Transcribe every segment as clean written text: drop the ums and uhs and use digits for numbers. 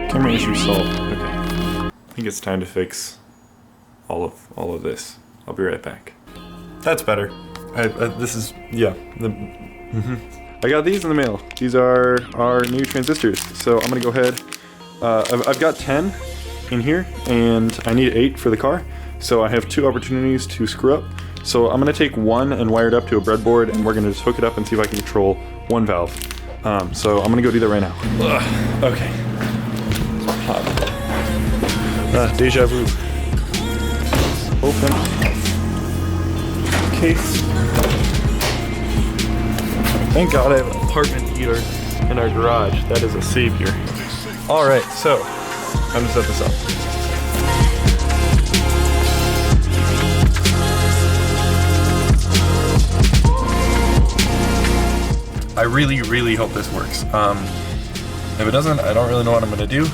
Camera issue solved. Okay. I think it's time to fix all of this. I'll be right back. That's better. This is, yeah. I got these in the mail. These are our new transistors. So I'm gonna go ahead. I've got 10 in here, and I need 8 for the car. So I have 2 opportunities to screw up. So I'm gonna take one and wire it up to a breadboard, and we're gonna just hook it up and see if I can control one valve. So I'm gonna go do that right now. Okay. Deja vu. Open. Case. Thank God I have an apartment heater in our garage. That is a savior. Alright, so I'm gonna set this up. I really hope this works. If it doesn't, I don't really know what I'm gonna do.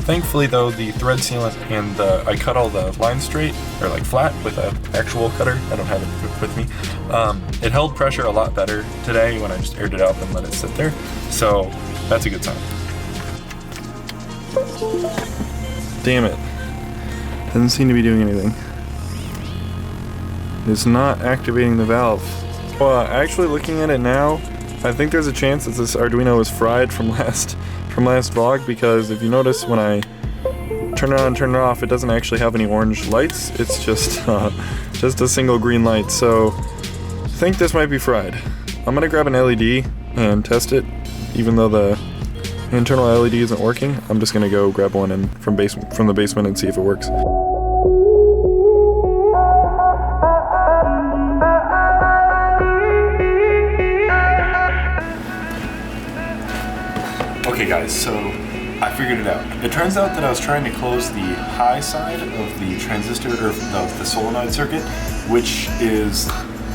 Thankfully though, the thread sealant and I cut all the lines straight, or like flat with an actual cutter. I don't have it with me. It held pressure a lot better today when I just aired it up and let it sit there. So that's a good sign. Damn it. Doesn't seem to be doing anything. It's not activating the valve. Well, actually looking at it now, I think there's a chance that this Arduino is fried from last vlog, because if you notice when I turn it on and turn it off, it doesn't actually have any orange lights. It's just a single green light. So I think this might be fried. I'm gonna grab an LED and test it, even though the internal LED isn't working. I'm just gonna go grab one and from the basement and see if it works. Okay guys, so I figured it out. It turns out that I was trying to close the high side of the transistor, or of the solenoid circuit, which is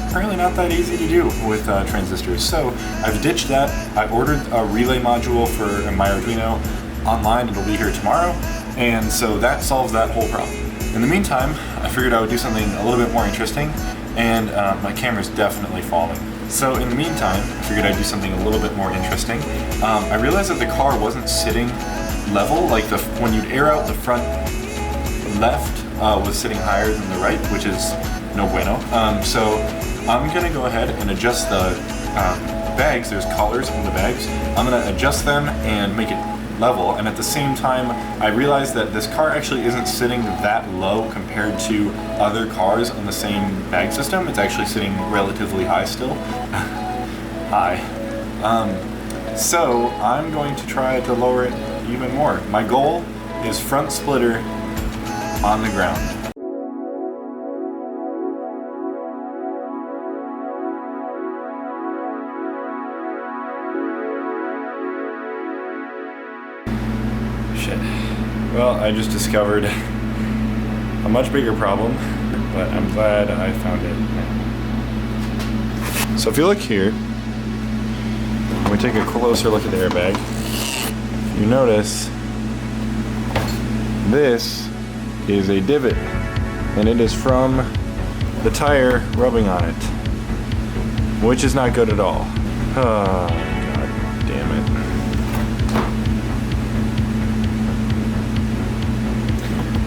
apparently not that easy to do with transistors. So I've ditched that. I ordered a relay module for my Arduino online. It'll be here tomorrow. And so that solves that whole problem. In the meantime, I figured I would do something a little bit more interesting, and my camera's definitely falling. So in the meantime, I figured I'd do something a little bit more interesting. I realized that the car wasn't sitting level, like when you'd air out the front left was sitting higher than the right, which is no bueno. So I'm gonna go ahead and adjust the bags. There's collars on the bags. I'm gonna adjust them and make it level, and at the same time I realized that this car actually isn't sitting that low compared to other cars on the same bag system. It's actually sitting relatively high still. High. So I'm going to try to lower it even more. My goal is front splitter on the ground. Shit. Well, I just discovered a much bigger problem, but I'm glad I found it. So if you look here, when we take a closer look at the airbag, you notice this is a divot, and it is from the tire rubbing on it, which is not good at all. Oh, god damn it.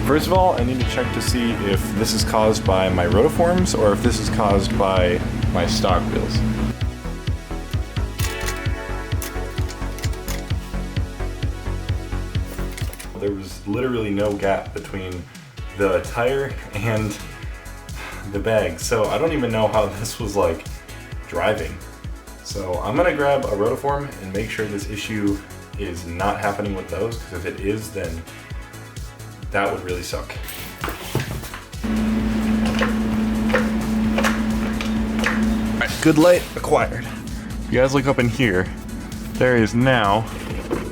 First of all, I need to check to see if this is caused by my rotiforms or if this is caused by my stock wheels. There was literally no gap between the tire and the bag, so I don't even know how this was like driving. So I'm gonna grab a rotiform and make sure this issue is not happening with those, because if it is, then that would really suck. Alright, good light acquired. If you guys look up in here, there is now,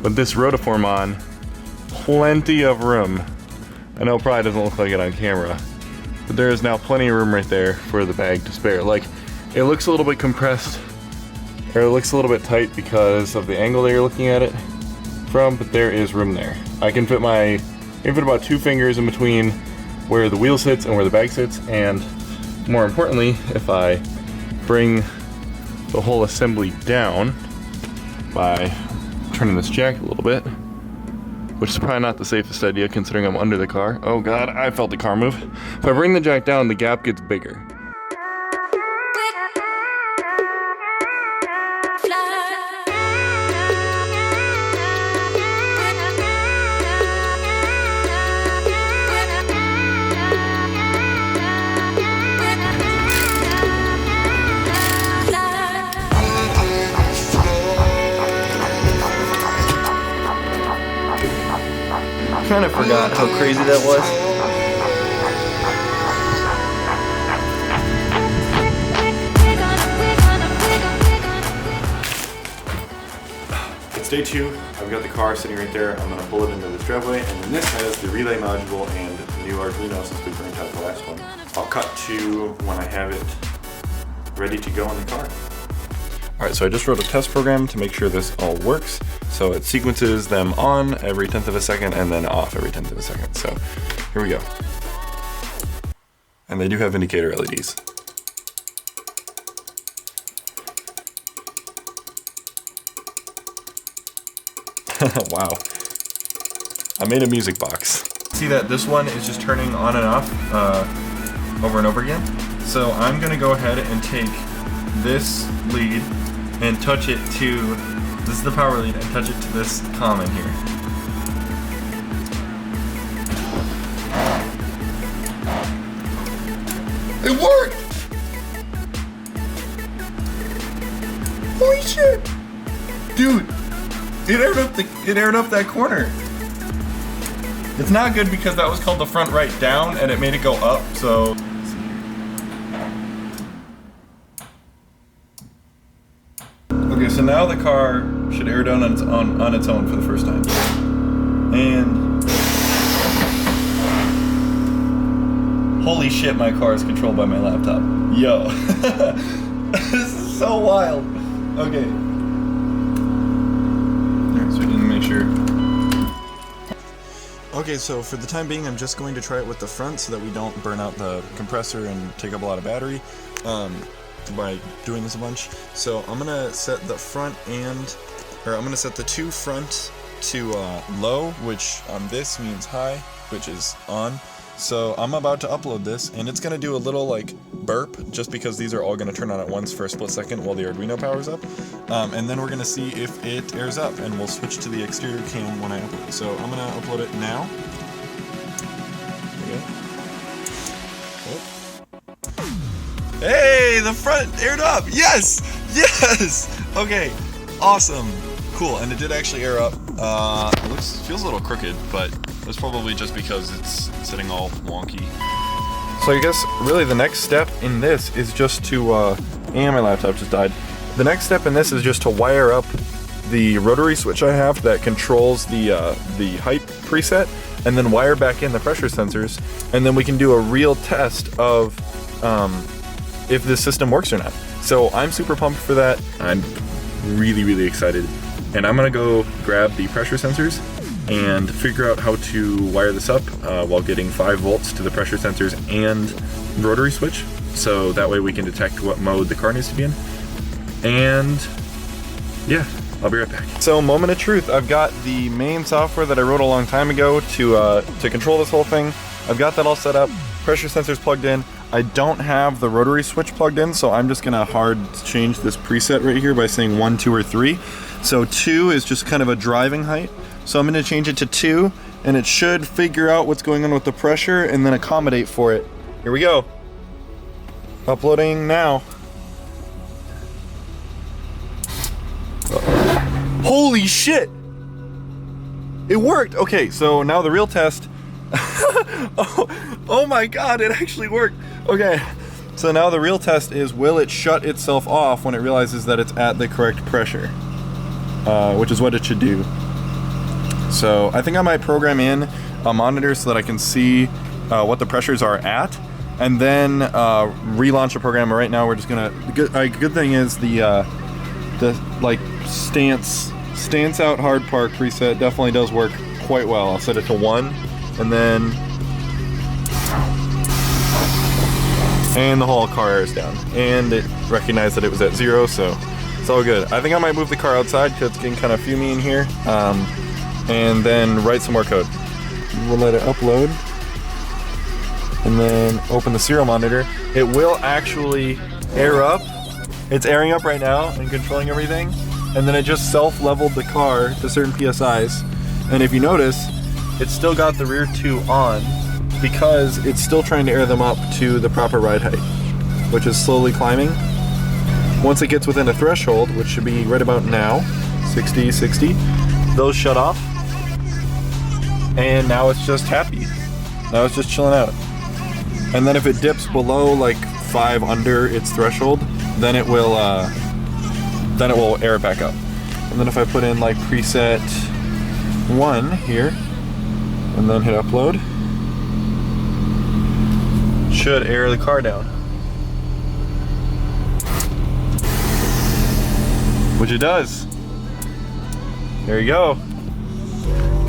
with this rotiform on, plenty of room. I know it probably doesn't look like it on camera, but there is now plenty of room right there for the bag to spare. Like, it looks a little bit compressed, or it looks a little bit tight because of the angle that you're looking at it from, but there is room there. I can fit about 2 fingers in between where the wheel sits and where the bag sits, and more importantly, if I bring the whole assembly down by turning this jack a little bit, which is probably not the safest idea considering I'm under the car. Oh God, I felt the car move. If I bring the jack down, the gap gets bigger. I kind of forgot how crazy that was. It's day 2. I've got the car sitting right there. I'm gonna pull it into this driveway, and then this has the relay module and the new Arduino since we burnt out the last one. I'll cut to when I have it ready to go in the car. Alright, so I just wrote a test program to make sure this all works. So it sequences them on every 1/10 of a second and then off every 1/10 of a second. So here we go. And they do have indicator LEDs. Wow. I made a music box. See that this one is just turning on and off over and over again? So I'm gonna go ahead and take this lead and touch it to, this is the power lead, and touch it to this common here. It worked! Holy shit! Dude, it aired up that corner. It's not good because that was called the front right down and it made it go up, so. Okay, so now the car should air down on its own for the first time. And holy shit, my car is controlled by my laptop. Yo. This is so wild. Okay. Alright, so we didn't make sure. Okay, so for the time being, I'm just going to try it with the front so that we don't burn out the compressor and take up a lot of battery by doing this a bunch. So I'm gonna set the front I'm gonna set the two front to low, which on this means high, which is on. So I'm about to upload this, and it's gonna do a little like burp, just because these are all gonna turn on at once for a split second while the Arduino powers up. And then we're gonna see if it airs up, and we'll switch to the exterior cam when I upload it. So I'm gonna upload it now. Okay. Hey, the front aired up! Yes! Yes! Okay, awesome. Cool, and it did actually air up. It feels a little crooked, but it's probably just because it's sitting all wonky. So I guess really the next step in this is just to, and my laptop just died. The next step in this is just to wire up the rotary switch I have that controls the height preset, and then wire back in the pressure sensors, and then we can do a real test of if this system works or not. So I'm super pumped for that. I'm really, really excited. And I'm gonna go grab the pressure sensors and figure out how to wire this up while getting 5 volts to the pressure sensors and rotary switch. So that way we can detect what mode the car needs to be in. And yeah, I'll be right back. So moment of truth, I've got the main software that I wrote a long time ago to control this whole thing. I've got that all set up, pressure sensors plugged in. I don't have the rotary switch plugged in, so I'm just gonna hard change this preset right here by saying 1, 2, or 3. So 2 is just kind of a driving height. So I'm gonna change it to 2, and it should figure out what's going on with the pressure and then accommodate for it. Here we go. Uploading now. Holy shit! It worked! Okay, so now the real test. Oh my god, it actually worked! Okay, so now the real test is, will it shut itself off when it realizes that it's at the correct pressure? Which is what it should do. So I think I might program in a monitor so that I can see what the pressures are at, and then relaunch a program. Right now we're just gonna, good thing is the like stance out hard park preset definitely does work quite well. I'll set it to 1, and then the whole car airs down, and it recognized that it was at 0, so it's all good. I think I might move the car outside because it's getting kind of fumey in here. and then write some more code. We'll let it upload, and then open the serial monitor. It will actually air up. It's airing up right now and controlling everything, and then it just self-leveled the car to certain PSIs. And if you notice, it's still got the rear two on because it's still trying to air them up to the proper ride height, which is slowly climbing. Once it gets within a threshold, which should be right about now, 60, 60, those shut off. And now it's just happy. Now it's just chilling out. And then if it dips below like 5 under its threshold, then it will air it back up. And then if I put in like preset 1 here, and then hit upload, should air the car down. Which it does. There you go.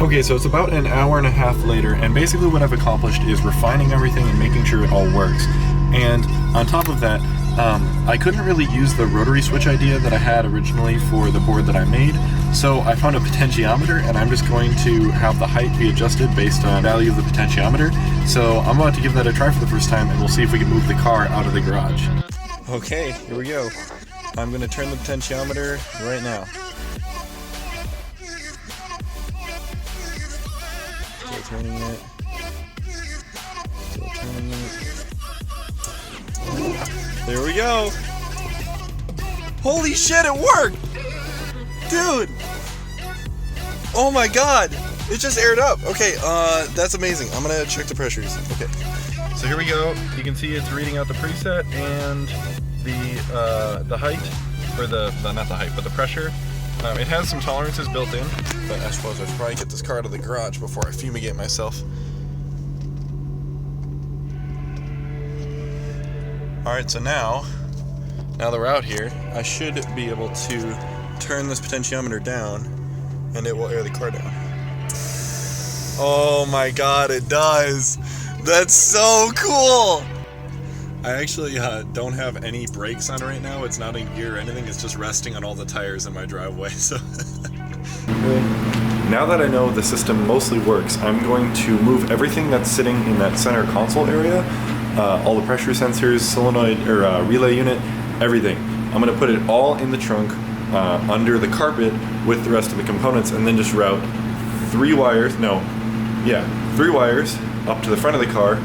Okay, so it's about an hour and a half later, and basically what I've accomplished is refining everything and making sure it all works. And on top of that, I couldn't really use the rotary switch idea that I had originally for the board that I made, so I found a potentiometer, and I'm just going to have the height be adjusted based on the value of the potentiometer. So I'm about to give that a try for the first time, and we'll see if we can move the car out of the garage. Okay, here we go. I'm going to turn the potentiometer right now. Still turning it. Still turning it. There we go. Holy shit, it worked! Dude! Oh my god! It just aired up. Okay, that's amazing. I'm gonna check the pressures. Okay. So here we go. You can see it's reading out the preset and the height, or not the height, but the pressure. It has some tolerances built in, but I suppose I should probably get this car out of the garage before I fumigate myself. Alright, so now that we're out here, I should be able to turn this potentiometer down, and it will air the car down. Oh my god, it does! That's so cool! I actually don't have any brakes on right now. It's not in gear or anything. It's just resting on all the tires in my driveway. So now that I know the system mostly works, I'm going to move everything that's sitting in that center console area, all the pressure sensors, solenoid or relay unit, everything. I'm going to put it all in the trunk under the carpet with the rest of the components, and then just route 3 wires up to the front of the car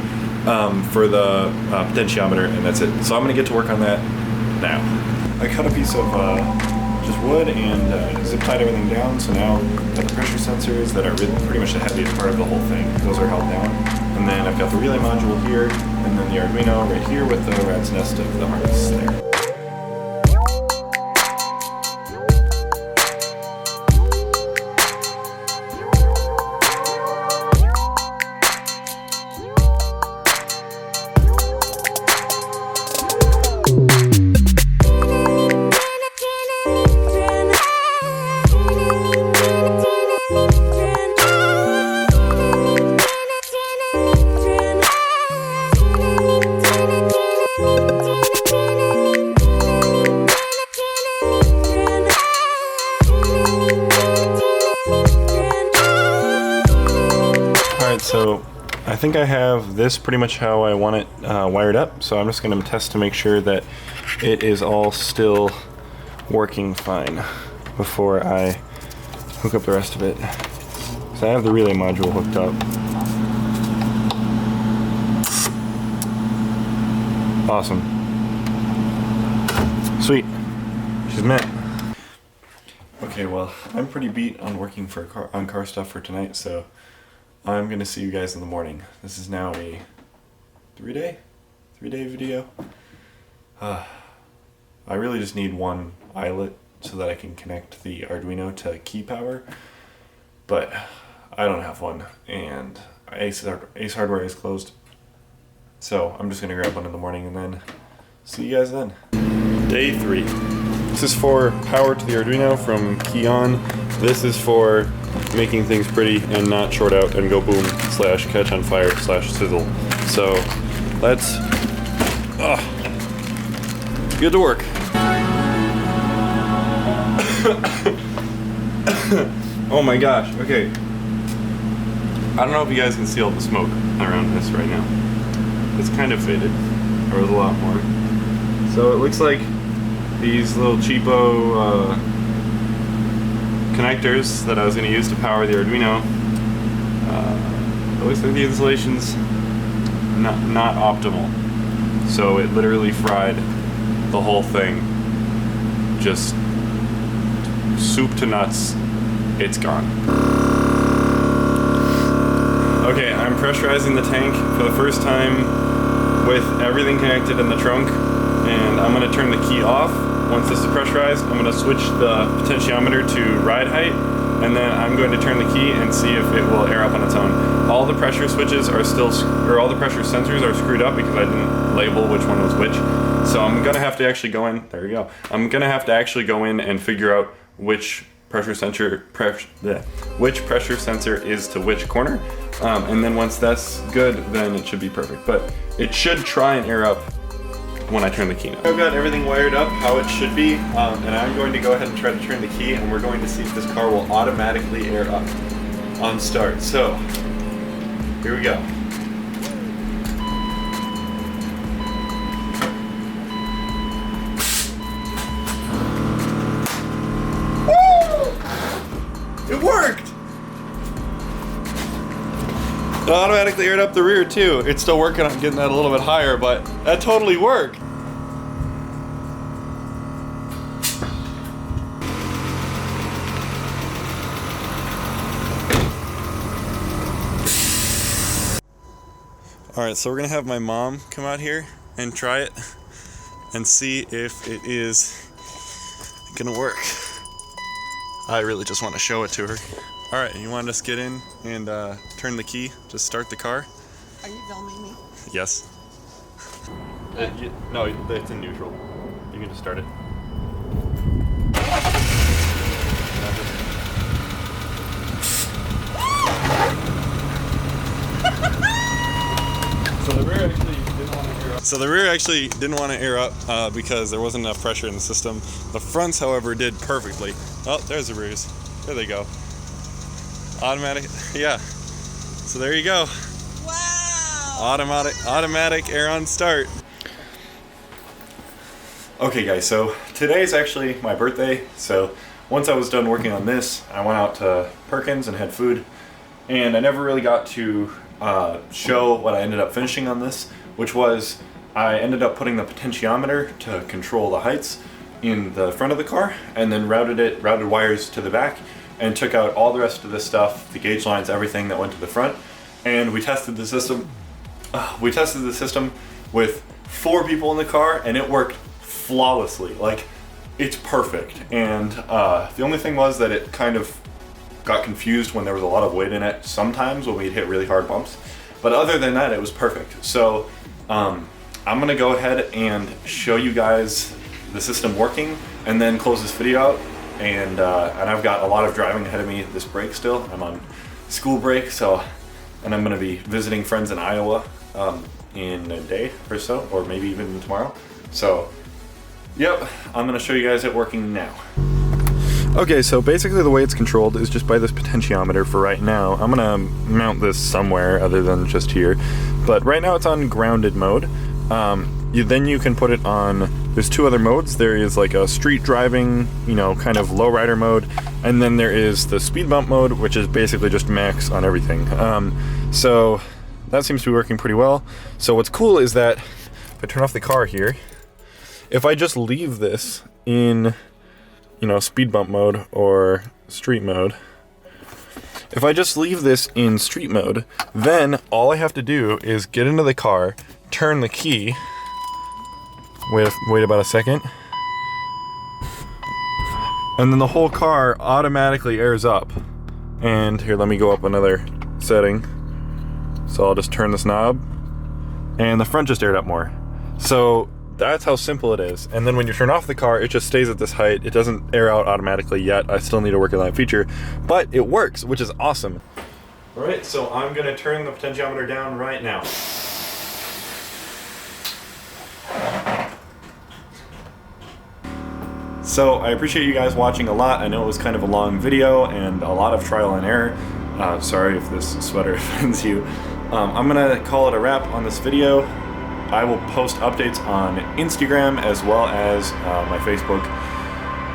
for the potentiometer, and that's it. So I'm going to get to work on that now. I cut a piece of just wood and zip tied everything down, so now I've got the pressure sensors that are pretty much the heaviest part of the whole thing. Those are held down. And then I've got the relay module here, and then the Arduino right here with the rat's nest of the harness there. So I think I have this pretty much how I want it wired up, so I'm just going to test to make sure that it is all still working fine before I hook up the rest of it. So I have the relay module hooked up. Awesome. Sweet. She's met. Okay, well, I'm pretty beat on working on car stuff for tonight, so I'm gonna see you guys in the morning. This is now a 3-day video. I really just need one eyelet so that I can connect the Arduino to key power, but I don't have one, and Ace Hardware is closed. So I'm just gonna grab one in the morning and then see you guys then. Day 3. This is for power to the Arduino from key on. This is for making things pretty and not short out and go boom / catch on fire / sizzle. So let's get to work. Oh my gosh, okay. I don't know if you guys can see all the smoke around this right now. It's kind of faded, or a lot more. So it looks like these little cheapo connectors that I was going to use to power the Arduino. It looks like the insulation's not optimal. So it literally fried the whole thing. Just soup to nuts. It's gone. Okay, I'm pressurizing the tank for the first time with everything connected in the trunk, and I'm going to turn the key off. Once this is pressurized, I'm going to switch the potentiometer to ride height, and then I'm going to turn the key and see if it will air up on its own. All the pressure switches are still, or all the pressure sensors are screwed up because I didn't label which one was which. So I'm going to have to actually go in, there we go. I'm going to have to actually go in and figure out which pressure sensor is to which corner. And then once that's good, then it should be perfect. But it should try and air up when I turn the key on. I've got everything wired up how it should be, and I'm going to go ahead and try to turn the key, and we're going to see if this car will automatically air up on start. So, here we go. Woo! It worked! It automatically aired up the rear too. It's still working on getting that a little bit higher, but that totally worked. All right, so we're gonna have my mom come out here and try it and see if it is gonna work. I really just want to show it to her. All right, you want to just get in and turn the key, just start the car? Are you filming me? Yes. No, it's in neutral. You can just start it. So the rear actually didn't want to air up because there wasn't enough pressure in the system. The fronts, however, did perfectly. Oh, there's the rears. There they go. Automatic, yeah. So there you go. Wow! Automatic air on start. Okay guys, so today is actually my birthday. So once I was done working on this, I went out to Perkins and had food. And I never really got to show what I ended up finishing on this, which was I ended up putting the potentiometer to control the heights in the front of the car, and then routed wires to the back, and took out all the rest of the stuff, the gauge lines, everything that went to the front, and we tested the system. With 4 people in the car, and it worked flawlessly. Like, it's perfect. And the only thing was that it kind of got confused when there was a lot of weight in it sometimes when we'd hit really hard bumps. But other than that, it was perfect. So I'm gonna go ahead and show you guys the system working, and then close this video out. And I've got a lot of driving ahead of me this break still. I'm on school break, and I'm gonna be visiting friends in Iowa in a day or so, or maybe even tomorrow. So, yep, I'm gonna show you guys it working now. Okay, so basically the way it's controlled is just by this potentiometer for right now. I'm gonna mount this somewhere other than just here, but right now it's on grounded mode. Then you can put it on, there's 2 other modes. There is like a street driving, you know, kind of lowrider mode, and then there is the speed bump mode, which is basically just max on everything. So that seems to be working pretty well. So what's cool is that if I turn off the car here, if I just leave this in, you know, speed bump mode or street mode, if I just leave this in street mode, then all I have to do is get into the car, turn the key, wait about a second, and then the whole car automatically airs up. And here, let me go up another setting. So I'll just turn this knob, and the front just aired up more. So that's how simple it is. And then when you turn off the car, it just stays at this height. It doesn't air out automatically yet. I still need to work on that feature, but it works, which is awesome. All right, so I'm gonna turn the potentiometer down right now. So I appreciate you guys watching a lot. I know it was kind of a long video and a lot of trial and error. Sorry if this sweater offends you. I'm gonna call it a wrap on this video. I will post updates on Instagram as well as my Facebook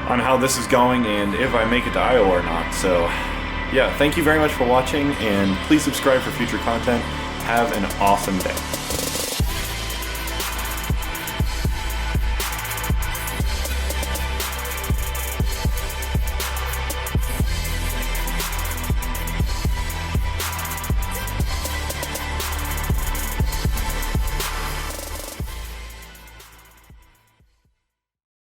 on how this is going and if I make it to Iowa or not. So yeah, thank you very much for watching, and please subscribe for future content. Have an awesome day.